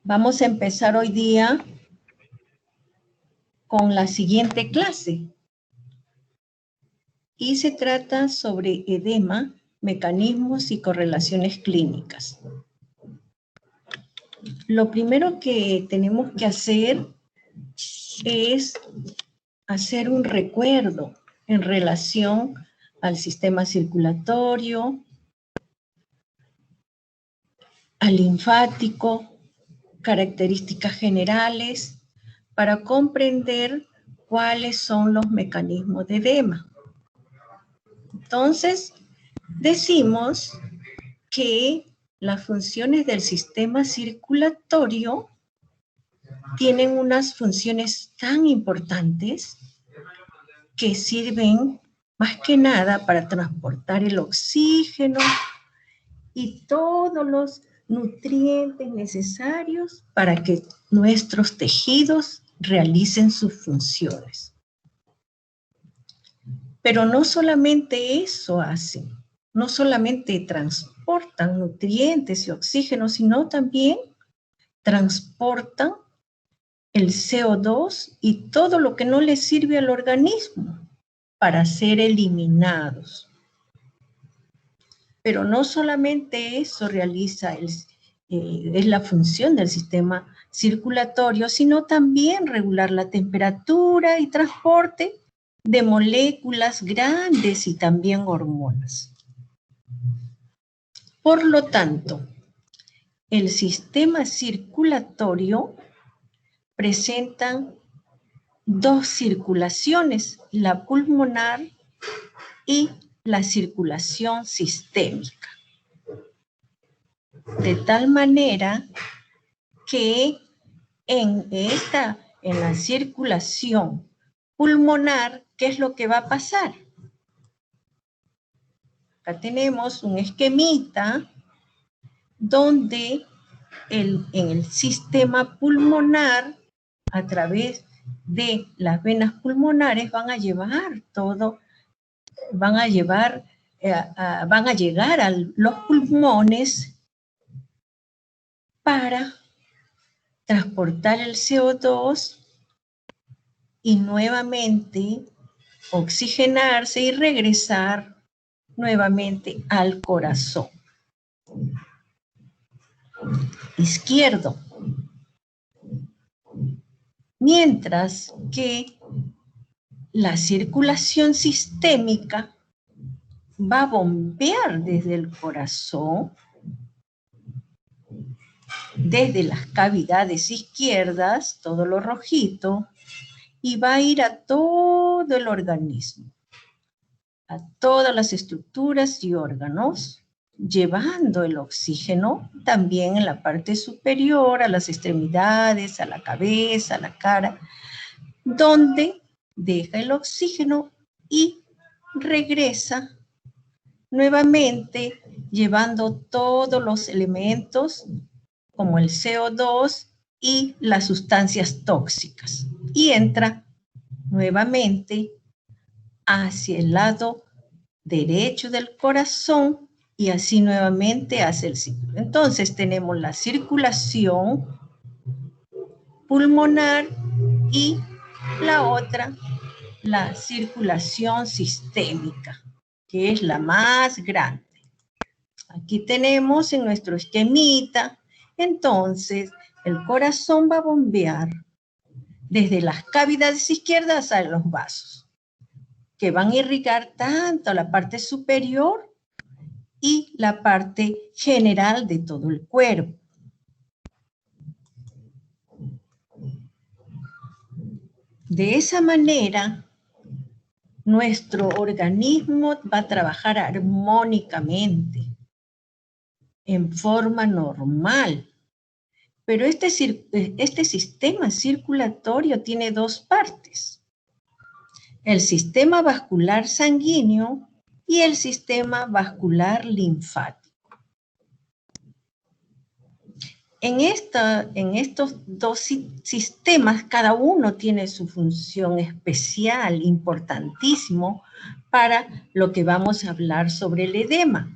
Vamos a empezar hoy día con la siguiente clase. Y se trata sobre edema, mecanismos y correlaciones clínicas. Lo primero que tenemos que hacer es hacer un recuerdo en relación al sistema circulatorio, al linfático, características generales, para comprender cuáles son los mecanismos de edema. Entonces, decimos que las funciones del sistema circulatorio tienen unas funciones tan importantes que sirven más que nada para transportar el oxígeno y todos los nutrientes necesarios para que nuestros tejidos realicen sus funciones. Pero no solamente eso hacen, no solamente transportan nutrientes y oxígeno, sino también transportan el CO2 y todo lo que no le sirve al organismo para ser eliminados. Pero no solamente eso realiza es la función del sistema circulatorio, sino también regular la temperatura y transporte de moléculas grandes y también hormonas. Por lo tanto, el sistema circulatorio presenta dos circulaciones, la pulmonar y la circulación sistémica. De tal manera que en la circulación pulmonar, ¿qué es lo que va a pasar? Acá tenemos un esquemita donde en el sistema pulmonar, a través de las venas pulmonares, van a llegar a los pulmones para transportar el CO2 y nuevamente oxigenarse y regresar nuevamente al corazón izquierdo. Mientras que la circulación sistémica va a bombear desde el corazón, desde las cavidades izquierdas, todo lo rojito, y va a ir a todo el organismo, a todas las estructuras y órganos, llevando el oxígeno también en la parte superior, a las extremidades, a la cabeza, a la cara, donde deja el oxígeno y regresa nuevamente llevando todos los elementos como el CO2 y las sustancias tóxicas, y entra nuevamente hacia el lado derecho del corazón y así nuevamente hacia el ciclo. Entonces tenemos la circulación pulmonar y la otra, la circulación sistémica, que es la más grande. Aquí tenemos en nuestro esquemita, entonces el corazón va a bombear desde las cavidades izquierdas a los vasos, que van a irrigar tanto la parte superior y la parte general de todo el cuerpo. De esa manera, nuestro organismo va a trabajar armónicamente, en forma normal. Pero este sistema circulatorio tiene dos partes: el sistema vascular sanguíneo y el sistema vascular linfático. En estos dos sistemas, cada uno tiene su función especial, importantísimo, para lo que vamos a hablar sobre el edema.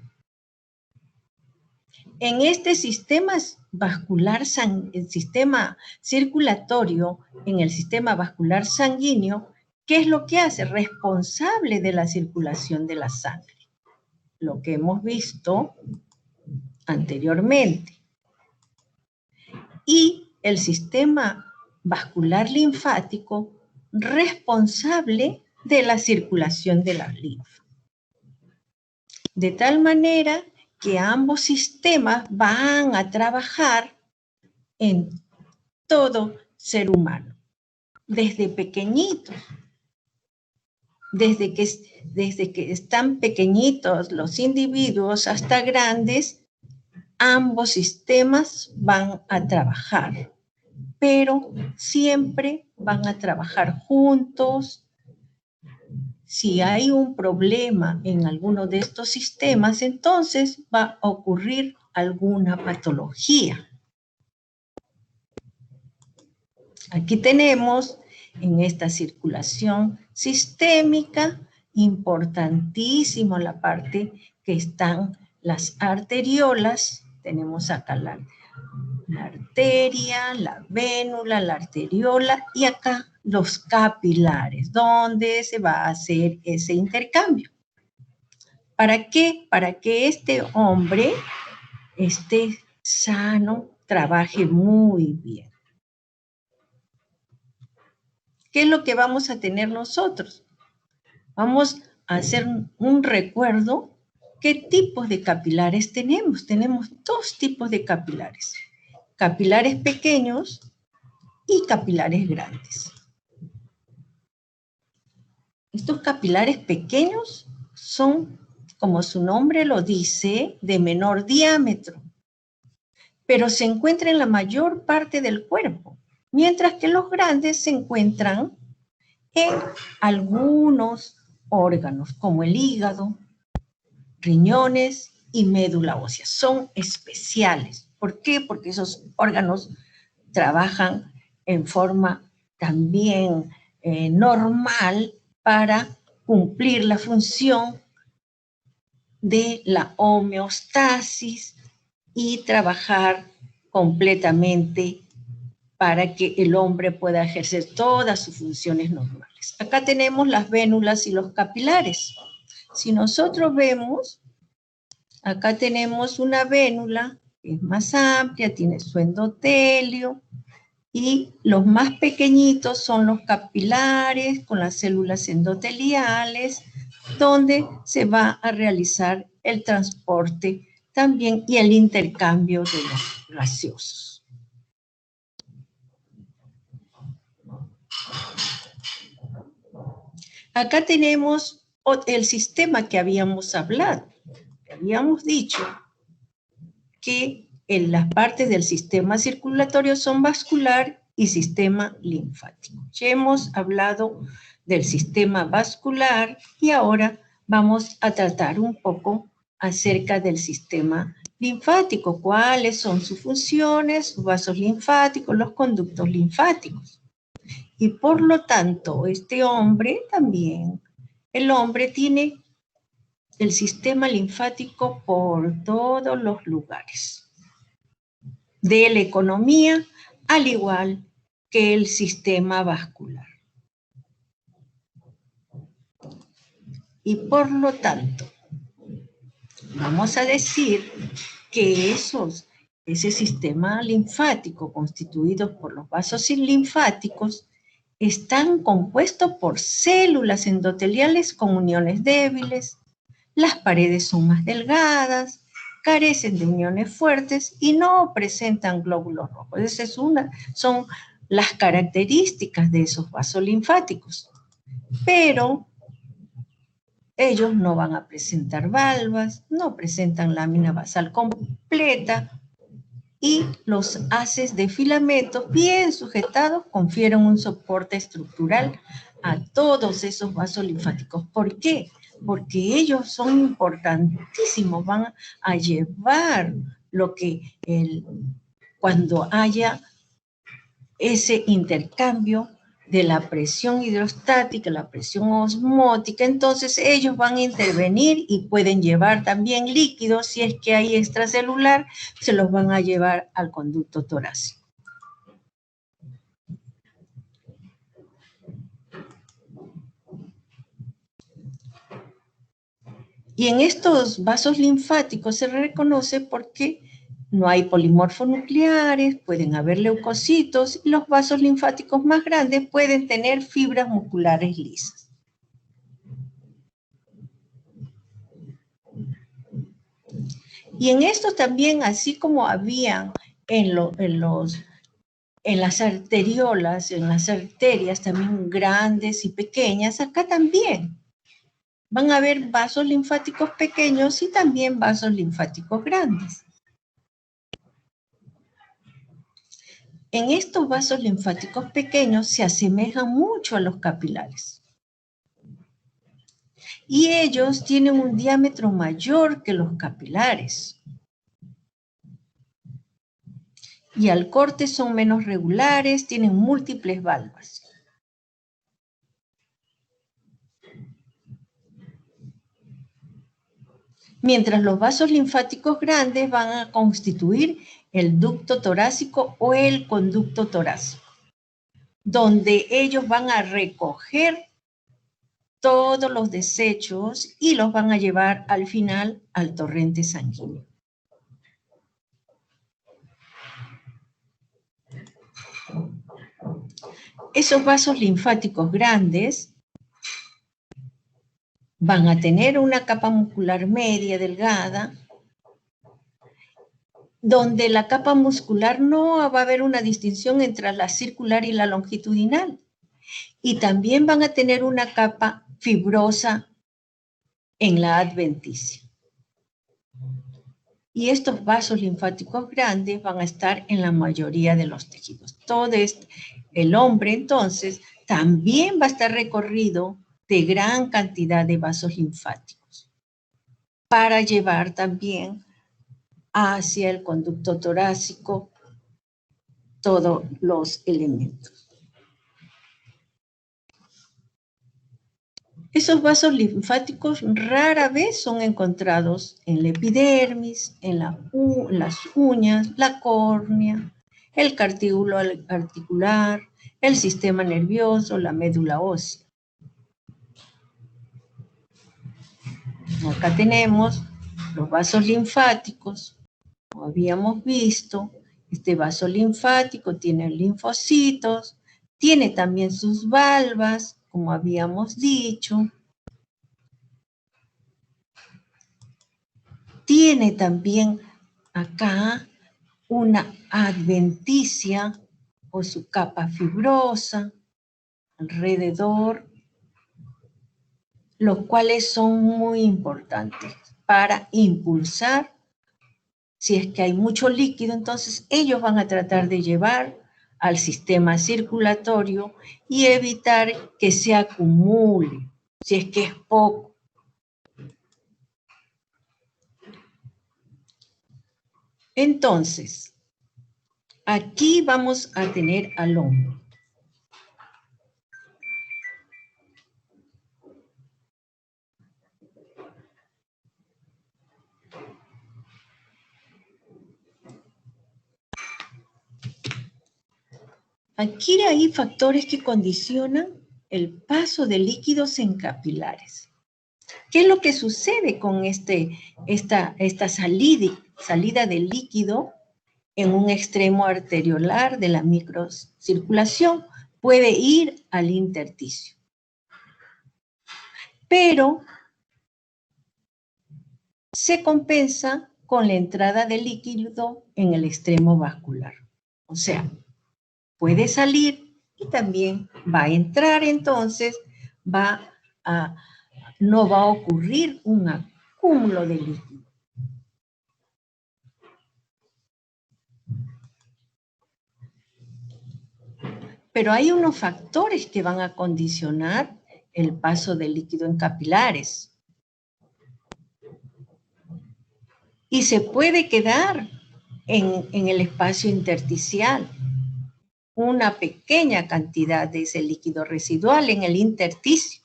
En este sistema vascular, el sistema circulatorio, en el sistema vascular sanguíneo, ¿qué es lo que hace? Responsable de la circulación de la sangre. Lo que hemos visto anteriormente. Y el sistema vascular linfático, responsable de la circulación de la linfa. De tal manera que ambos sistemas van a trabajar en todo ser humano, desde pequeñitos, desde que están pequeñitos los individuos hasta grandes, ambos sistemas van a trabajar, pero siempre van a trabajar juntos. Si hay un problema en alguno de estos sistemas, entonces va a ocurrir alguna patología. Aquí tenemos en esta circulación sistémica, importantísimo la parte que están las arteriolas. Tenemos acá la arteria, la vénula, la arteriola y acá los capilares, donde se va a hacer ese intercambio. ¿Para qué? Para que este hombre esté sano, trabaje muy bien. ¿Qué es lo que vamos a tener nosotros? Vamos a hacer un recuerdo. ¿Qué tipos de capilares tenemos? Tenemos dos tipos de capilares. Capilares pequeños y capilares grandes. Estos capilares pequeños son, como su nombre lo dice, de menor diámetro, pero se encuentran en la mayor parte del cuerpo, mientras que los grandes se encuentran en algunos órganos, como el hígado, riñones y médula ósea. Son especiales. ¿Por qué? Porque esos órganos trabajan en forma también normal para cumplir la función de la homeostasis y trabajar completamente para que el hombre pueda ejercer todas sus funciones normales. Acá tenemos las vénulas y los capilares. Si nosotros vemos, acá tenemos una vénula que es más amplia, tiene su endotelio, y los más pequeñitos son los capilares con las células endoteliales, donde se va a realizar el transporte también y el intercambio de los gaseosos. Acá tenemos el sistema que habíamos hablado. Habíamos dicho que en las partes del sistema circulatorio son vascular y sistema linfático. Ya hemos hablado del sistema vascular y ahora vamos a tratar un poco acerca del sistema linfático. ¿Cuáles son sus funciones, sus vasos linfáticos, los conductos linfáticos? Y por lo tanto, este hombre también, el hombre tiene el sistema linfático por todos los lugares de la economía, al igual que el sistema vascular. Y por lo tanto, vamos a decir que ese sistema linfático constituido por los vasos linfáticos están compuestos por células endoteliales con uniones débiles, las paredes son más delgadas, carecen de uniones fuertes y no presentan glóbulos rojos. Esas son las características de esos vasos linfáticos. Pero ellos no van a presentar valvas, no presentan lámina basal completa y los haces de filamentos bien sujetados confieren un soporte estructural a todos esos vasos linfáticos. ¿Por qué? Porque ellos son importantísimos, van a llevar lo que cuando haya ese intercambio de la presión hidrostática, la presión osmótica, entonces ellos van a intervenir y pueden llevar también líquidos, si es que hay extracelular, se los van a llevar al conducto torácico. Y en estos vasos linfáticos se reconoce porque no hay polimorfonucleares, pueden haber leucocitos, y los vasos linfáticos más grandes pueden tener fibras musculares lisas. Y en esto también, así como había en las arteriolas, en las arterias también grandes y pequeñas, acá también van a haber vasos linfáticos pequeños y también vasos linfáticos grandes. En estos vasos linfáticos pequeños se asemejan mucho a los capilares. Y ellos tienen un diámetro mayor que los capilares. Y al corte son menos regulares, tienen múltiples valvas. Mientras los vasos linfáticos grandes van a constituir el ducto torácico o el conducto torácico, donde ellos van a recoger todos los desechos y los van a llevar al final al torrente sanguíneo. Esos vasos linfáticos grandes van a tener una capa muscular media delgada, donde la capa muscular no va a haber una distinción entre la circular y la longitudinal. Y también van a tener una capa fibrosa en la adventicia. Y estos vasos linfáticos grandes van a estar en la mayoría de los tejidos. El hombre, entonces, también va a estar recorrido de gran cantidad de vasos linfáticos para llevar también hacia el conducto torácico todos los elementos. Esos vasos linfáticos rara vez son encontrados en la epidermis, en las uñas, la córnea, el cartílago articular, el sistema nervioso, la médula ósea. Acá tenemos los vasos linfáticos, como habíamos visto. Este vaso linfático tiene linfocitos, tiene también sus valvas, como habíamos dicho. Tiene también acá una adventicia o su capa fibrosa alrededor, los cuales son muy importantes para impulsar. Si es que hay mucho líquido, entonces ellos van a tratar de llevar al sistema circulatorio y evitar que se acumule, si es que es poco. Entonces, aquí vamos a tener al hombre. Aquí hay factores que condicionan el paso de líquidos en capilares. ¿Qué es lo que sucede con esta salida de líquido en un extremo arteriolar de la microcirculación? Puede ir al intersticio. Pero se compensa con la entrada de líquido en el extremo vascular. O sea, puede salir y también va a entrar, entonces no va a ocurrir un acúmulo de líquido. Pero hay unos factores que van a condicionar el paso del líquido en capilares. Y se puede quedar en el espacio intersticial. una pequeña cantidad de ese líquido residual en el intersticio.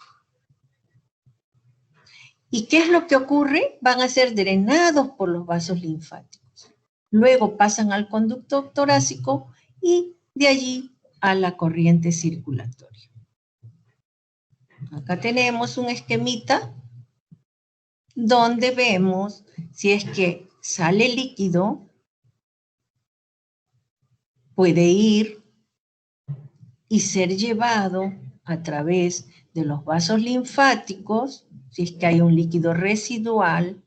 ¿Y qué es lo que ocurre? Van a ser drenados por los vasos linfáticos. Luego pasan al conducto torácico y de allí a la corriente circulatoria. Acá tenemos un esquemita donde vemos si es que sale líquido, puede ir y ser llevado a través de los vasos linfáticos, si es que hay un líquido residual,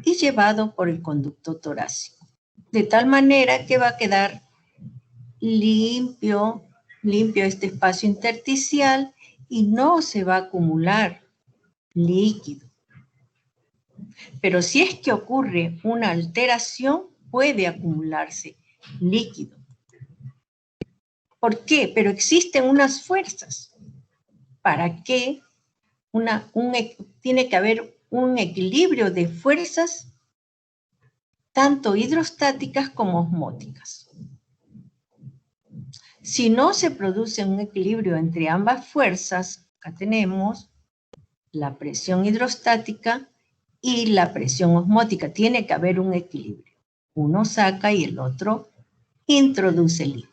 y llevado por el conducto torácico. De tal manera que va a quedar limpio este espacio intersticial y no se va a acumular líquido. Pero si es que ocurre una alteración, puede acumularse líquido. ¿Por qué? Pero existen unas fuerzas para que tiene que haber un equilibrio de fuerzas tanto hidrostáticas como osmóticas. Si no se produce un equilibrio entre ambas fuerzas, acá tenemos la presión hidrostática y la presión osmótica. Tiene que haber un equilibrio. Uno saca y el otro introduce líquido.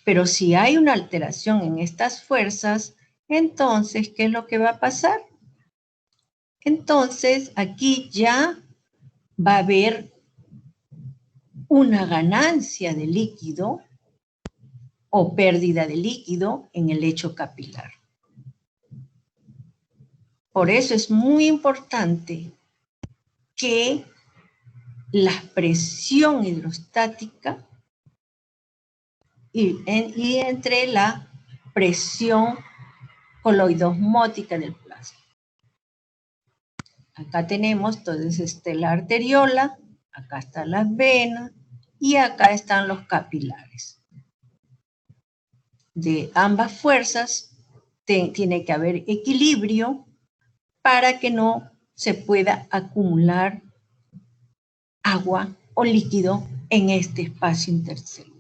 Pero si hay una alteración en estas fuerzas, entonces, ¿qué es lo que va a pasar? Entonces, aquí ya va a haber una ganancia de líquido o pérdida de líquido en el lecho capilar. Por eso es muy importante que la presión hidrostática y entre la presión coloidosmótica del plasma. Acá tenemos toda la arteriola, acá están las venas y acá están los capilares. De ambas fuerzas tiene que haber equilibrio para que no se pueda acumular agua o líquido en este espacio intercelular.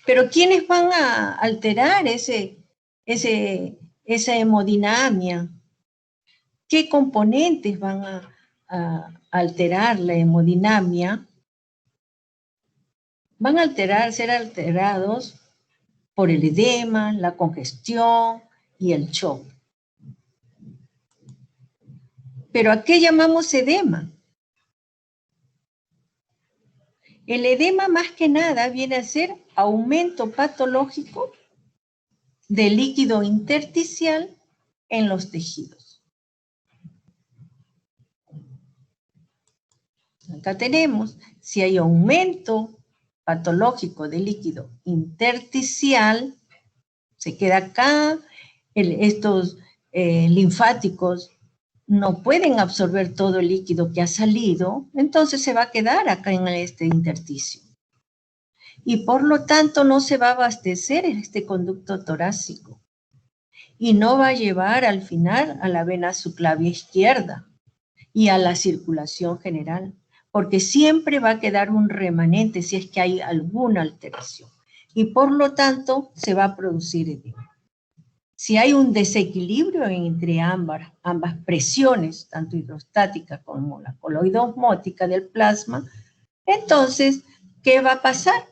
Pero ¿quiénes van a alterar esa hemodinamia? ¿Qué componentes van a alterar la hemodinamia? Van a ser alterados por el edema, la congestión y el shock. ¿Pero a qué llamamos edema? El edema más que nada viene a ser aumento patológico del líquido intersticial en los tejidos. Acá tenemos, si hay aumento patológico del líquido intersticial, se queda acá, estos linfáticos no pueden absorber todo el líquido que ha salido, entonces se va a quedar acá en este intersticio. Y por lo tanto no se va a abastecer este conducto torácico y no va a llevar al final a la vena subclavia izquierda y a la circulación general, porque siempre va a quedar un remanente si es que hay alguna alteración. Y por lo tanto se va a producir edema. Si hay un desequilibrio entre ambas presiones, tanto hidrostática como la coloidosmótica del plasma, entonces, ¿qué va a pasar?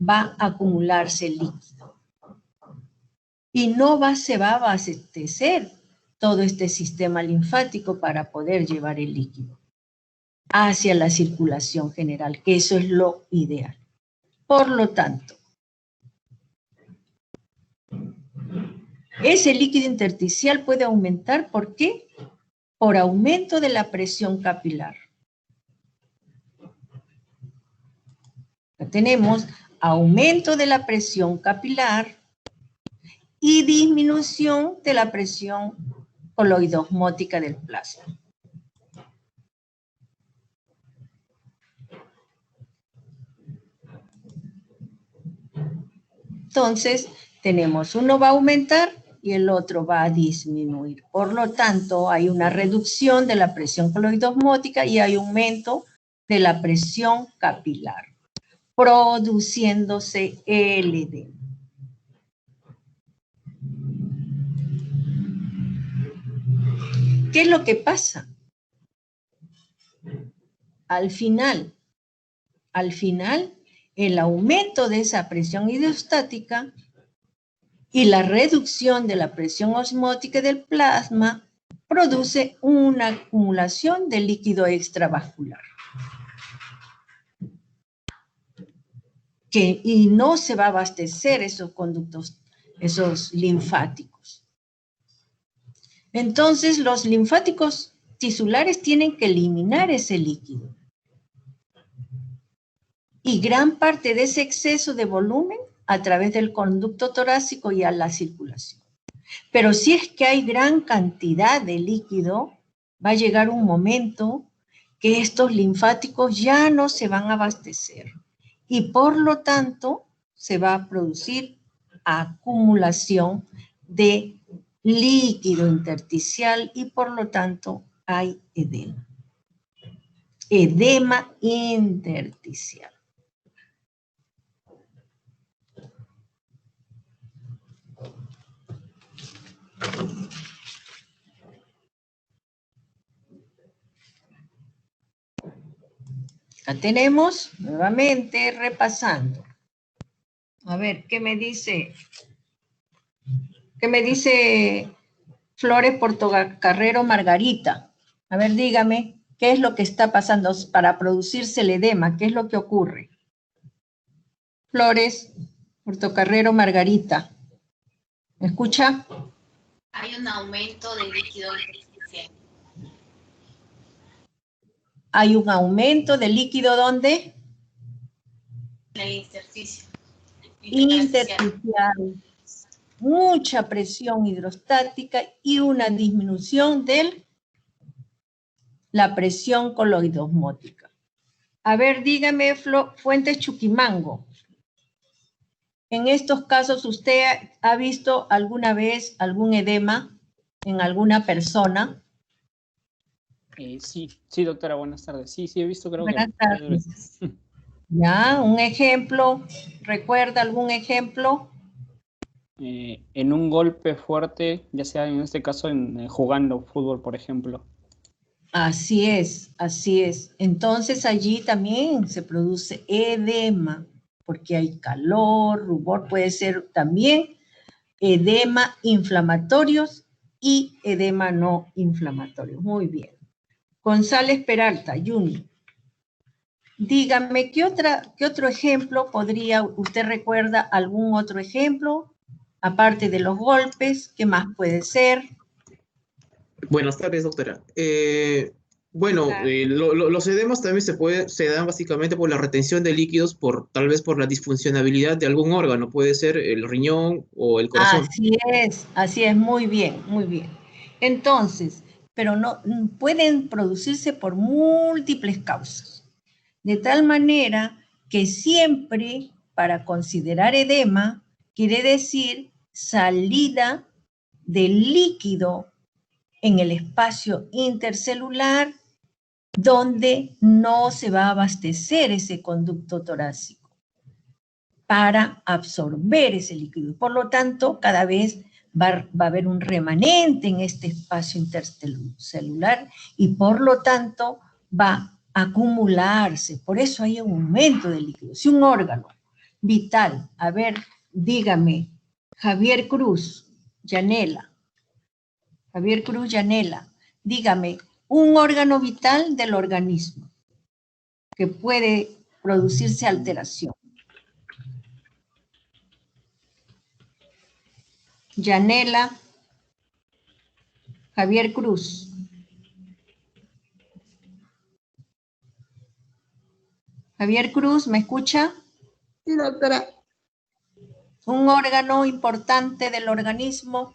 Va a acumularse líquido. Y no se va a abastecer todo este sistema linfático para poder llevar el líquido hacia la circulación general, que eso es lo ideal. Por lo tanto, ese líquido intersticial puede aumentar, ¿por qué? Por aumento de la presión capilar. Tenemos aumento de la presión capilar y disminución de la presión coloidosmótica del plasma. Entonces, tenemos uno va a aumentar y el otro va a disminuir. Por lo tanto, hay una reducción de la presión coloidosmótica y hay aumento de la presión capilar, produciéndose el edema. ¿Qué es lo que pasa? Al final, el aumento de esa presión hidrostática y la reducción de la presión osmótica del plasma produce una acumulación de líquido extravascular. Y no se va a abastecer esos conductos, esos linfáticos. Entonces, los linfáticos tisulares tienen que eliminar ese líquido. Y gran parte de ese exceso de volumen a través del conducto torácico y a la circulación. Pero si es que hay gran cantidad de líquido, va a llegar un momento que estos linfáticos ya no se van a abastecer. Y por lo tanto, se va a producir acumulación de líquido intersticial y por lo tanto hay edema. Edema intersticial. Acá tenemos, nuevamente, repasando. A ver, ¿qué me dice? ¿Qué me dice Flores Portocarrero Margarita? A ver, dígame, ¿qué es lo que está pasando para producirse el edema? ¿Qué es lo que ocurre? Flores Portocarrero Margarita. ¿Me escucha? Hay un aumento de líquido intersticial. ¿Hay un aumento de líquido dónde? En el intersticio. Intersticial. Mucha presión hidrostática y una disminución de la presión coloidosmótica. A ver, dígame, Fuentes Chuquimango. En estos casos, ¿usted ha visto alguna vez algún edema en alguna persona? Sí, doctora, buenas tardes. Sí, he visto, creo que... Buenas tardes. Ya, un ejemplo. ¿Recuerda algún ejemplo? En un golpe fuerte, ya sea en este caso jugando fútbol, por ejemplo. Así es, así es. Entonces allí también se produce edema, porque hay calor, rubor, puede ser también edema inflamatorios y edema no inflamatorios. Muy bien. González Peralta, Juni. Dígame, ¿qué otro ejemplo podría, usted recuerda algún otro ejemplo? Aparte de los golpes, ¿qué más puede ser? Buenas tardes, doctora. Los edemas también se dan básicamente por la retención de líquidos, tal vez por la disfuncionabilidad de algún órgano, puede ser el riñón o el corazón. Así es, muy bien, muy bien. Entonces, pero no pueden producirse por múltiples causas, de tal manera que siempre para considerar edema quiere decir salida del líquido en el espacio intercelular donde no se va a abastecer ese conducto torácico para absorber ese líquido. Por lo tanto, cada vez va a haber un remanente en este espacio intercelular y por lo tanto va a acumularse. Por eso hay un aumento de líquido. Si un órgano vital, a ver, dígame, Javier Cruz, Yanela, dígame, un órgano vital del organismo que puede producirse alteración. Yanela, Javier Cruz. Javier Cruz, ¿me escucha? Sí, doctora. Un órgano importante del organismo.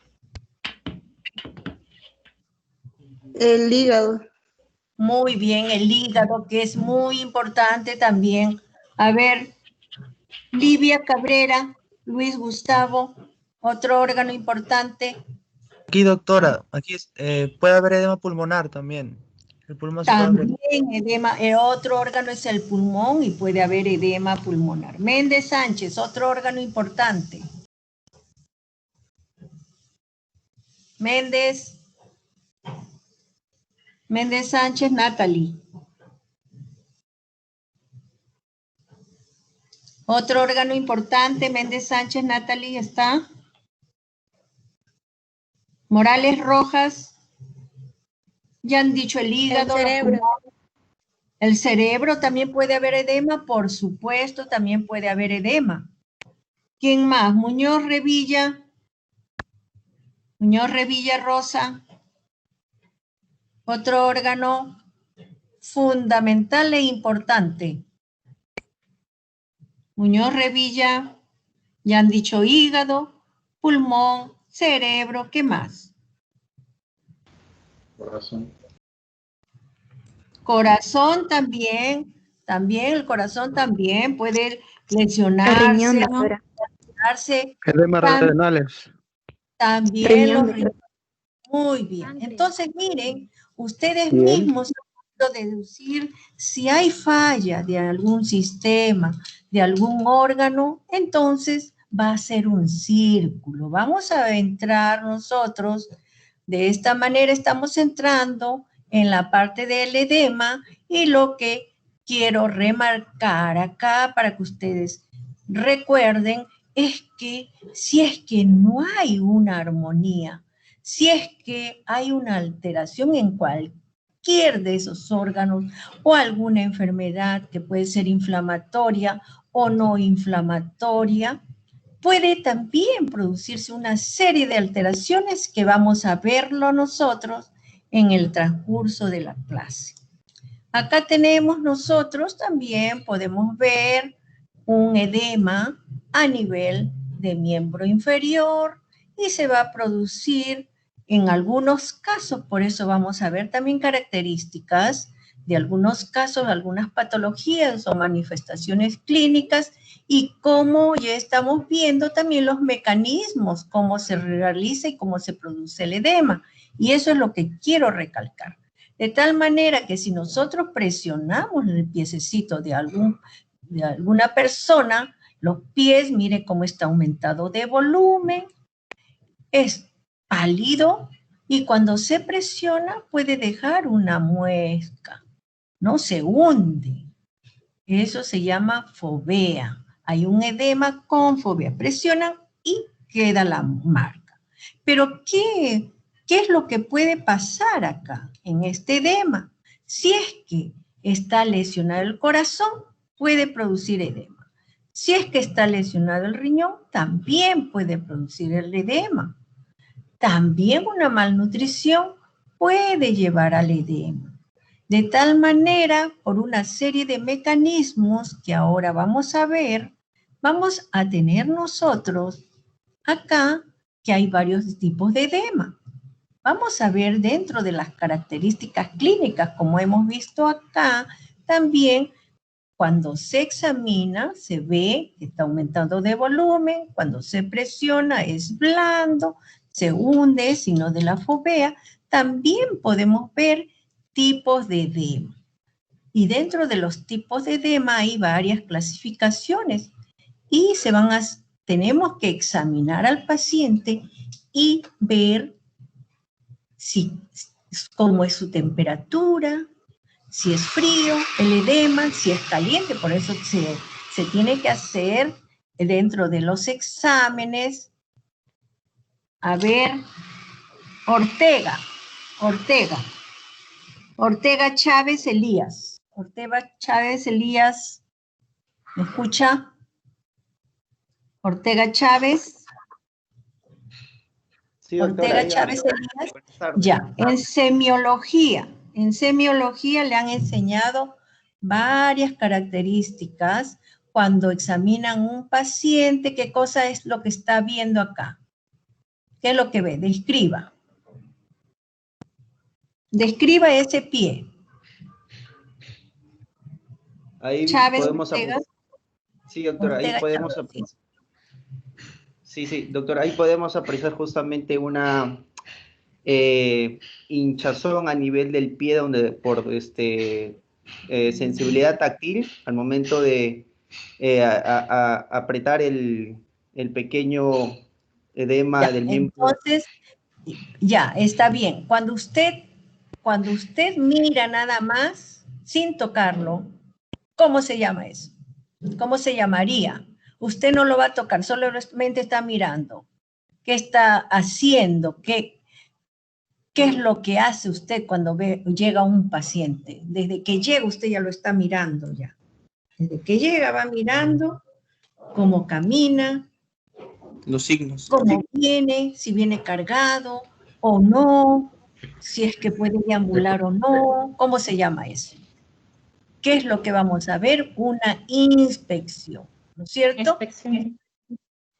El hígado. Muy bien, el hígado, que es muy importante también. A ver, Livia Cabrera, Luis Gustavo, Otro órgano importante. Aquí, doctora, aquí puede haber edema pulmonar también. El pulmón se puede abrir. También edema, otro órgano es el pulmón y puede haber edema pulmonar. Méndez Sánchez, otro órgano importante. Méndez Sánchez, Natalie. Otro órgano importante, Méndez Sánchez, Natalie, ¿está? Morales Rojas. Ya han dicho el hígado. El cerebro. El cerebro también puede haber edema, por supuesto, también puede haber edema. ¿Quién más? Muñoz Revilla. Muñoz Revilla Rosa. Otro órgano fundamental e importante. Muñoz Revilla, ya han dicho hígado, pulmón, cerebro, ¿qué más? Corazón. Corazón también, el corazón también puede lesionarse, Edemas renales. también los riñones. Muy bien. Entonces, miren, ustedes mismos han podido deducir si hay falla de algún sistema, de algún órgano, entonces va a ser un círculo. Vamos a entrar nosotros, de esta manera estamos entrando en la parte del edema y lo que quiero remarcar acá para que ustedes recuerden es que si es que no hay una armonía, si es que hay una alteración en cualquier de esos órganos o alguna enfermedad que puede ser inflamatoria o no inflamatoria, puede también producirse una serie de alteraciones que vamos a verlo nosotros en el transcurso de la clase. Acá tenemos nosotros también, podemos ver un edema a nivel de miembro inferior y se va a producir en algunos casos, por eso vamos a ver también características de algunos casos, algunas patologías o manifestaciones clínicas y cómo ya estamos viendo también los mecanismos, cómo se realiza y cómo se produce el edema. Y eso es lo que quiero recalcar. De tal manera que si nosotros presionamos el piececito de alguna persona, los pies, mire cómo está aumentado de volumen, es pálido y cuando se presiona puede dejar una muesca, no se hunde. Eso se llama fovea. Hay un edema con fovea. Presionan y queda la marca. Pero ¿qué es lo que puede pasar acá en este edema? Si es que está lesionado el corazón, puede producir edema. Si es que está lesionado el riñón, también puede producir el edema. También una malnutrición puede llevar al edema. De tal manera, por una serie de mecanismos que ahora vamos a ver, vamos a tener nosotros acá que hay varios tipos de edema. Vamos a ver dentro de las características clínicas, como hemos visto acá, también cuando se examina, se ve que está aumentando de volumen, cuando se presiona es blando, se hunde, signo de la fovea. También podemos ver tipos de edema. Y dentro de los tipos de edema hay varias clasificaciones y tenemos que examinar al paciente y ver cómo es su temperatura, si es frío, el edema, si es caliente. Por eso se tiene que hacer dentro de los exámenes. A ver, Ortega Chávez Elías. Ortega Chávez Elías, ¿me escucha? Ortega Chávez. Sí, doctora, Ortega Chávez Elías. Ya, en semiología le han enseñado varias características cuando examinan un paciente. ¿Qué cosa es lo que está viendo acá? ¿Qué es lo que ve? Describa. Describa ese pie. Ahí Chávez podemos Ortega. Sí, doctora, Ortega ahí podemos Chávez. Sí, doctor, ahí podemos apreciar justamente una hinchazón a nivel del pie donde por sensibilidad táctil al momento de apretar el pequeño edema Ya, del miembro. entonces, ya, está bien. Cuando usted mira nada más, sin tocarlo, ¿cómo se llama eso? ¿Cómo se llamaría? Usted no lo va a tocar, solamente está mirando. ¿Qué está haciendo? ¿Qué es lo que hace usted cuando llega un paciente? Desde que llega usted ya lo está mirando ya. Desde que llega va mirando cómo camina, Los signos. cómo viene, si viene cargado o no, si es que puede deambular o no. ¿Cómo se llama eso? ¿Qué es lo que vamos a ver? Una inspección, ¿no es cierto? Inspección.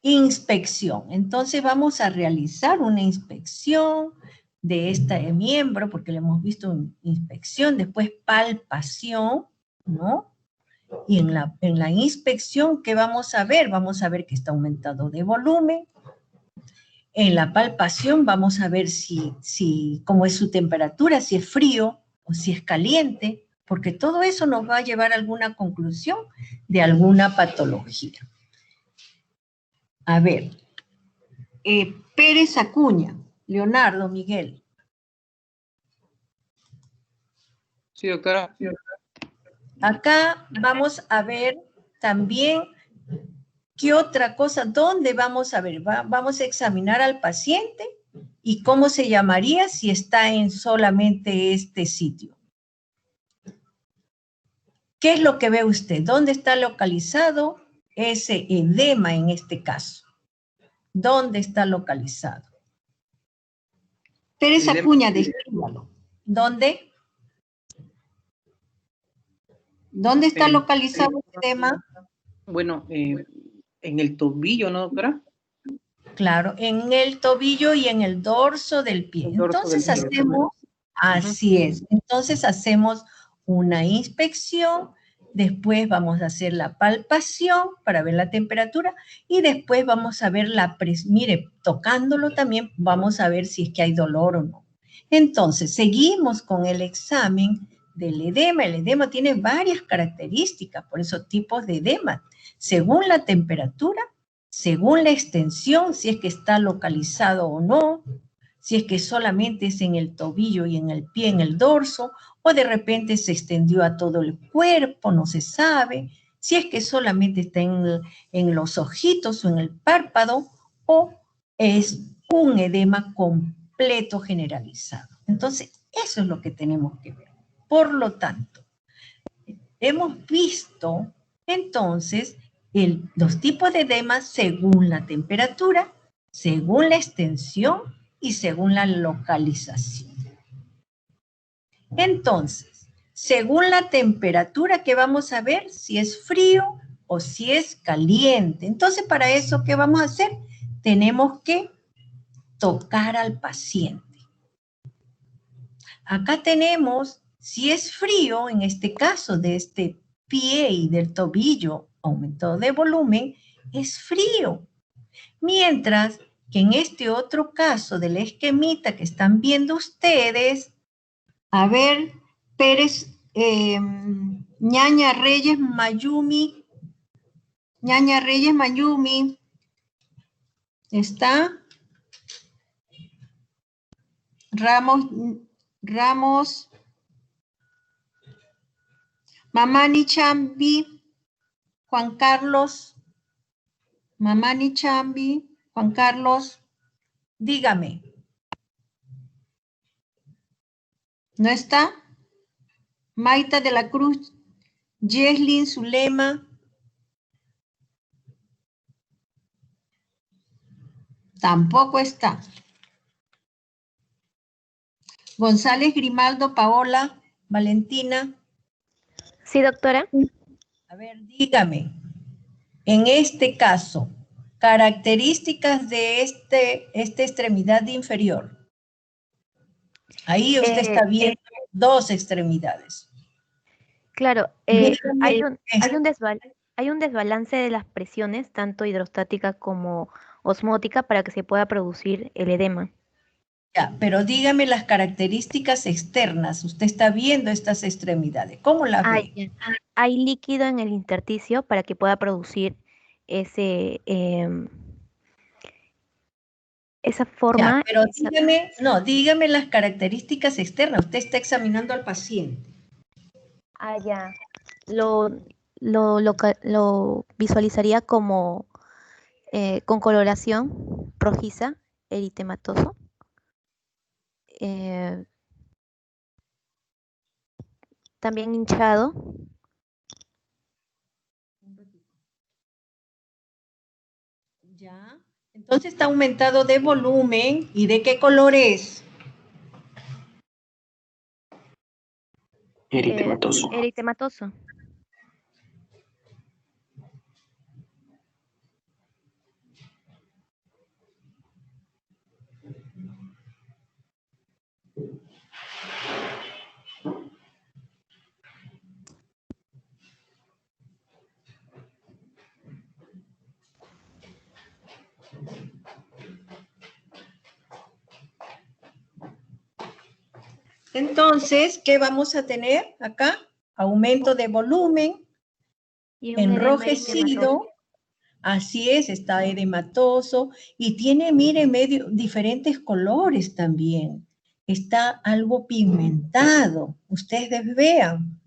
Inspección. Entonces vamos a realizar una inspección de este miembro, porque le hemos visto inspección, después palpación, ¿no? Y en la inspección, ¿qué vamos a ver? Vamos a ver que está aumentado de volumen. En la palpación vamos a ver cómo es su temperatura, si es frío o si es caliente, porque todo eso nos va a llevar a alguna conclusión de alguna patología. A ver, Pérez Acuña, Leonardo, Miguel. Sí, doctora. Acá vamos a ver también qué otra cosa, dónde vamos a ver, vamos a examinar al paciente y cómo se llamaría si está en solamente este sitio. ¿Qué es lo que ve usted? ¿Dónde está localizado ese edema en este caso? ¿Dónde está localizado? Pérez Acuña, descríbalo. ¿Dónde? ¿Dónde está localizado el edema? Bueno, en el tobillo, ¿no, doctora? Claro, en el tobillo y en el dorso del pie. Entonces hacemos, así es, entonces hacemos una inspección, después vamos a hacer la palpación para ver la temperatura y después vamos a ver la presión. Mire, tocándolo también vamos a ver si es que hay dolor o no. Entonces, seguimos con el examen del edema. El edema tiene varias características, por eso tipos de edema. Según la temperatura, según la extensión, si es que está localizado o no, si es que solamente es en el tobillo y en el pie, en el dorso, o de repente se extendió a todo el cuerpo, no se sabe, si es que solamente está en los ojitos o en el párpado, o es un edema completo generalizado. Entonces, eso es lo que tenemos que ver. Por lo tanto, hemos visto entonces los tipos de edema según la temperatura, según la extensión y según la localización. Entonces, según la temperatura, ¿qué vamos a ver? Si es frío o si es caliente. Entonces, para eso, ¿qué vamos a hacer? Tenemos que tocar al paciente. Acá tenemos, si es frío, en este caso de este pie y del tobillo aumentado de volumen, es frío. Mientras que en este otro caso del esquemita que están viendo ustedes, a ver, Pérez, Ñaña Reyes Mayumi, ¿está? Ramos, Mamani Chambi, Juan Carlos, Mamani Chambi, Juan Carlos, dígame. ¿No está? Maita de la Cruz, Yeslin Zulema. Tampoco está. González Grimaldo, Paola, Valentina. Sí, doctora. A ver, dígame. En este caso, características de esta extremidad inferior. Ahí usted está viendo dos extremidades. Claro, hay un hay un desbalance de las presiones, tanto hidrostática como osmótica, para que se pueda producir el edema. Ya, pero dígame las características externas. Usted está viendo estas extremidades. ¿Cómo las ve? Ya. Hay líquido en el intersticio para que pueda producir ese, esa Ya, forma. pero dígame, no, dígame las características externas. Usted está examinando al paciente. Ya. Lo visualizaría como con coloración rojiza, eritematoso. También hinchado. Ya. Entonces está aumentado de volumen. ¿Y de qué color es? Eritematoso. Eritematoso. Entonces, ¿qué vamos a tener acá? Aumento de volumen, Y un edema enrojecido. eritematoso. Así es, está edematoso y tiene, mire, diferentes colores también. Está algo pigmentado. Ustedes vean,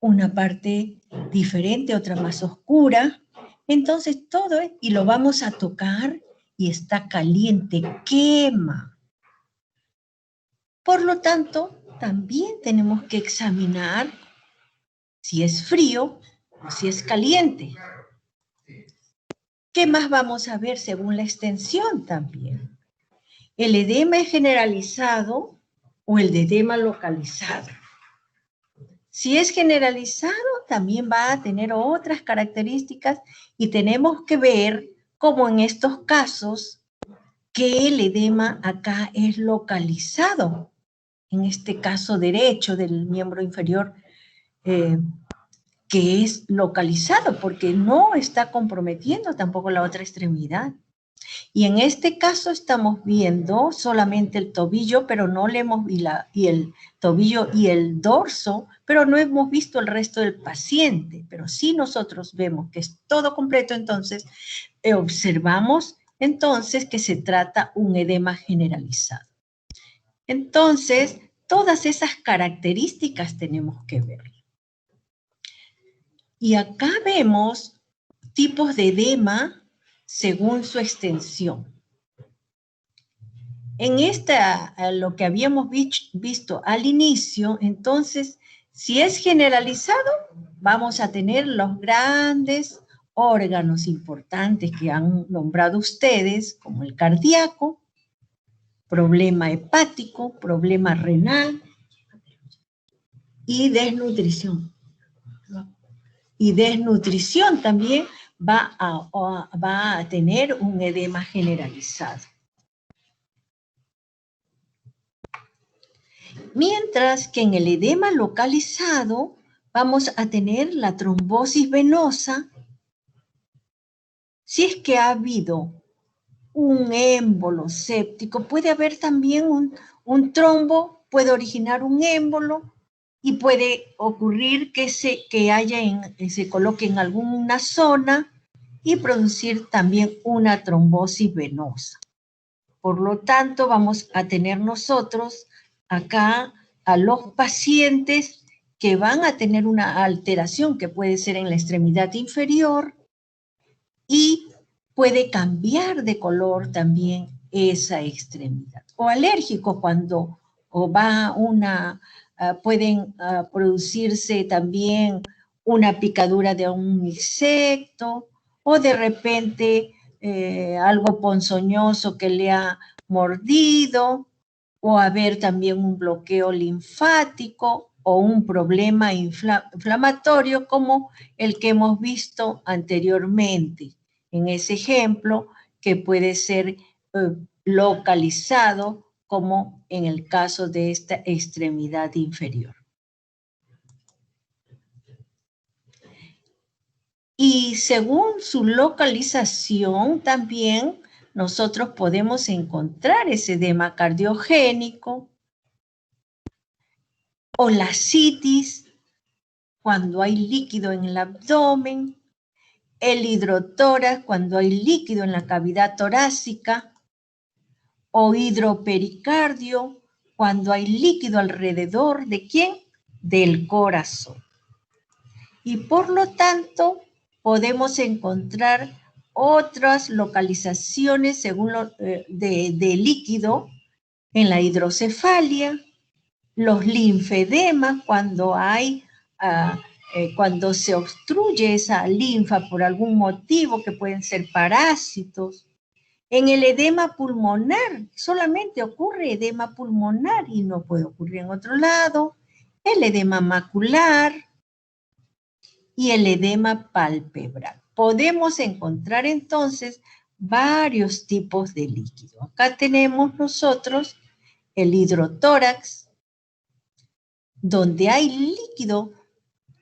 una parte diferente, otra más oscura. Entonces todo, y lo vamos a tocar y está caliente, quema. Por lo tanto, también tenemos que examinar si es frío o si es caliente. ¿Qué más vamos a ver según la extensión también? ¿El edema es generalizado o el edema localizado? Si es generalizado, también va a tener otras características y tenemos que ver, como en estos casos, que el edema acá es localizado. En este caso derecho del miembro inferior, que es localizado porque no está comprometiendo tampoco la otra extremidad. Y en este caso estamos viendo solamente el tobillo, pero no le hemos y el tobillo y el dorso, pero no hemos visto el resto del paciente. Pero sí nosotros vemos que es todo completo, entonces observamos entonces que se trata un edema generalizado. Entonces, todas esas características tenemos que ver. Y acá vemos tipos de edema según su extensión. En lo que habíamos visto al inicio, entonces, si es generalizado, vamos a tener los grandes órganos importantes que han nombrado ustedes, como el cardíaco, problema hepático, problema renal y desnutrición. Y desnutrición también va a tener un edema generalizado. Mientras que en el edema localizado vamos a tener la trombosis venosa si es que ha habido un émbolo séptico. Puede haber también un trombo, puede originar un émbolo y puede ocurrir que se coloque en alguna zona y producir también una trombosis venosa. Por lo tanto, vamos a tener nosotros acá a los pacientes que van a tener una alteración que puede ser en la extremidad inferior y puede cambiar de color también esa extremidad. O alérgico cuando pueden producirse también una picadura de un insecto o de repente algo ponzoñoso que le ha mordido, o haber también un bloqueo linfático o un problema inflamatorio como el que hemos visto anteriormente en ese ejemplo, que puede ser localizado como en el caso de esta extremidad inferior. Y según su localización también nosotros podemos encontrar ese edema cardiogénico o la citis cuando hay líquido en el abdomen, el hidrotórax cuando hay líquido en la cavidad torácica, o hidropericardio cuando hay líquido alrededor ¿de quién? Del corazón. Y por lo tanto, podemos encontrar otras localizaciones según de líquido en la hidrocefalia, los linfedemas cuando hay, cuando se obstruye esa linfa por algún motivo, que pueden ser parásitos. En el edema pulmonar, solamente ocurre edema pulmonar y no puede ocurrir en otro lado. El edema macular y el edema palpebral. Podemos encontrar entonces varios tipos de líquido. Acá tenemos nosotros el hidrotórax, donde hay líquido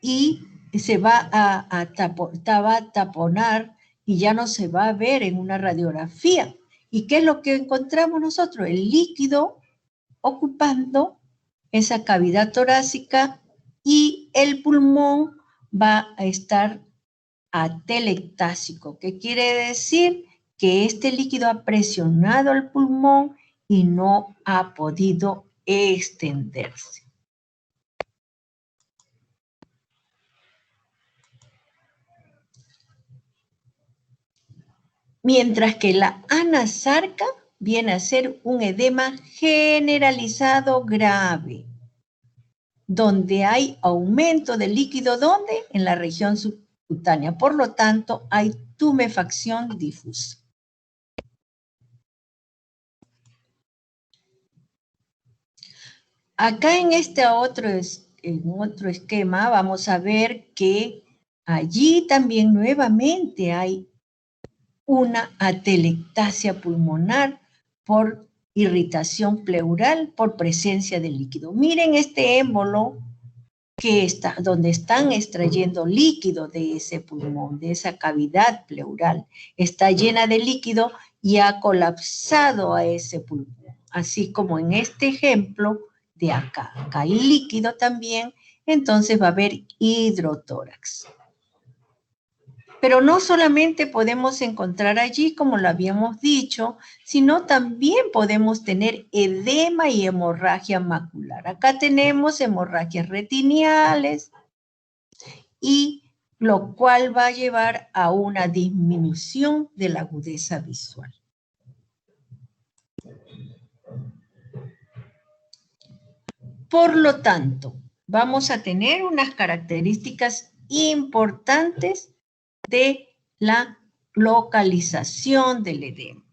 y se va a taponar y ya no se va a ver en una radiografía. ¿Y qué es lo que encontramos nosotros? El líquido ocupando esa cavidad torácica y el pulmón va a estar atelectásico. ¿Qué quiere decir? Que este líquido ha presionado el pulmón y no ha podido extenderse. Mientras que la anasarca viene a ser un edema generalizado grave, donde hay aumento de líquido, ¿dónde? En la región subcutánea. Por lo tanto, hay tumefacción difusa. Acá en este otro esquema vamos a ver que allí también nuevamente hay una atelectasia pulmonar por irritación pleural, por presencia de líquido. Miren este émbolo que está, donde están extrayendo líquido de ese pulmón, de esa cavidad pleural. Está llena de líquido y ha colapsado a ese pulmón. Así como en este ejemplo de acá. Acá hay líquido también, entonces va a haber hidrotórax. Pero no solamente podemos encontrar allí, como lo habíamos dicho, sino también podemos tener edema y hemorragia macular. Acá tenemos hemorragias retiniales, y lo cual va a llevar a una disminución de la agudeza visual. Por lo tanto, vamos a tener unas características importantes de la localización del edema.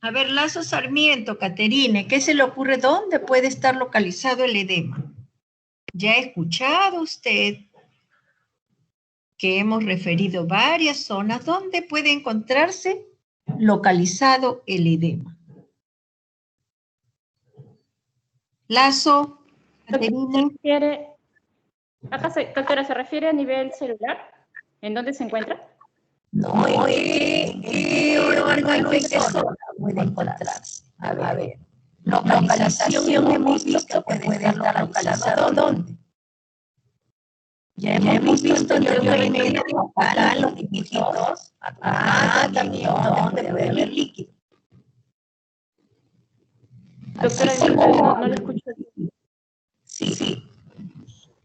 A ver, Lazo Sarmiento, Caterine, ¿qué se le ocurre? ¿Dónde puede estar localizado el edema? Ya ha escuchado usted que hemos referido varias zonas donde puede encontrarse localizado el edema. Lazo, Caterine. Doctora, ¿se refiere a nivel celular? ¿En dónde se encuentra? No, ¿en qué órgano puede encontrarse? A ver, localización hemos visto que puede estar localizado ¿dónde? Ya hemos visto anteriormente acá los líquidos, acá también donde puede haber líquido. Doctora, no lo escucho bien. Sí.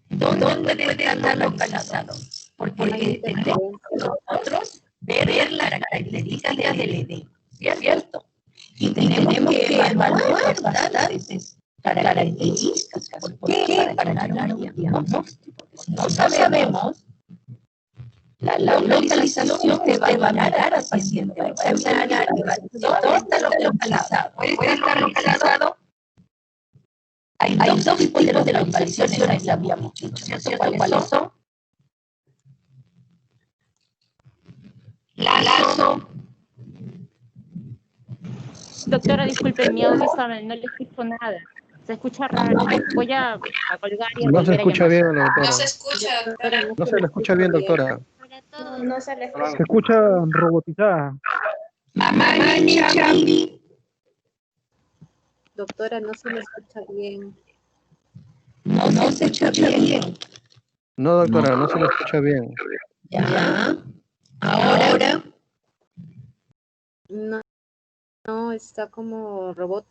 ¿Dónde puede estar localizado? Porque tenemos nosotros ver las características del edema, ¿cierto? Y tenemos que evaluar bastantes características. ¿Por qué? Para ganar un diagnóstico. Si no sabemos, la localización te va a ganar al paciente. Va a examinar todo está localizado. Puede estar localizado. Hay dos tipos de localizaciones, ya habíamos dicho, ¿cierto? ¿Cuáles son? Lazo. Doctora, disculpe, mi audio no le escucho nada. Se escucha raro. Voy a colgar y no se escucha bien, doctora. No se escucha, doctora. No se le escucha bien, doctora. No se le Se escucha robotizada. Doctora, no se me escucha bien. No se escucha bien. No, doctora, no se le escucha bien. Ya. Ahora. No, no, está como robot.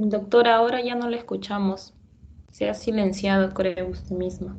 Doctora, ahora ya no la escuchamos. Se ha silenciado, cree usted misma.